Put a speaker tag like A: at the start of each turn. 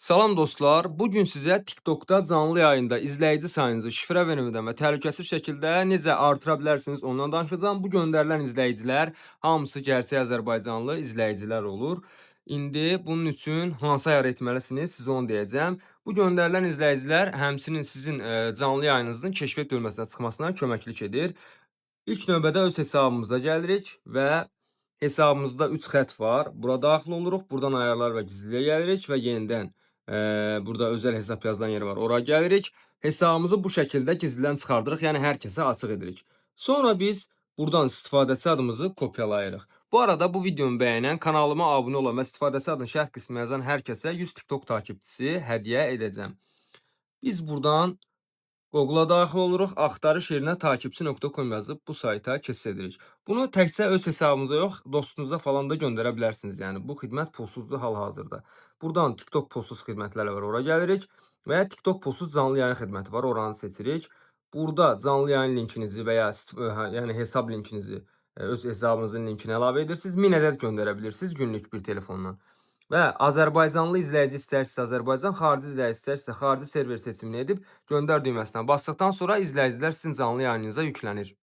A: Salam dostlar. Bugün sizə TikTokda canlı yayında izləyici sayınızı şifrə vermədən və təhlükəsiz şəkildə necə artıra bilərsiniz ondan danışacağam. Bu göndərilən izləyicilər hamısı gerçək Azərbaycanlı izləyicilər olur. İndi bunun üçün hansı ayarı etməlisiniz, sizə onu deyəcəm. Bu göndərilən izləyicilər həmçinin sizin canlı yayınınızın keşfet bölməsinə çıxmasına köməklik edir. İlk növbədə öz hesabımıza gəlirik və hesabımızda 3 xətt var. Bura daxil oluruq. Buradan ayarlar və gizliyə gəlirik və yenidən burada özəl hesab yazılan yer var. Ora gəlirik. Hesabımızı bu şəkildə gizlidən çıxardırıq. Yəni hər kəsə açıq edirik. Sonra biz buradan istifadəçi adımızı kopyalayırıq. Bu arada bu videomu bəyənən, kanalıma abunə olan və istifadəçi adını şərh qismına yazan hər kəsə 100 TikTok takipçisi hədiyyə edəcəm. Biz buradan Google'a daxil oluruq, axtarış yerinə takipçi.com yazıb bu sayta keçid edirik. Bunu təkcə öz hesabınıza yox, dostunuza falan da göndərə bilərsiniz. Yəni bu xidmət pulsuzdur hal-hazırda. Buradan TikTok pulsuz xidmətləri var, ora gəlirik və ya TikTok pulsuz canlı yayın xidməti var, oranı seçirik. Burada canlı yayın linkinizi və ya yəni hesab linkinizi, öz hesabınızın linkini əlavə edirsiniz. 1000 ədəd göndərə bilirsiniz günlük bir telefondan. Və Azərbaycanlı izləyici istərsə Azərbaycan, xarici izləyici istərsə xarici server seçimini edib göndər düyməsinə basdıqdan sonra izləyicilər sizin canlı yayınınıza yüklənir.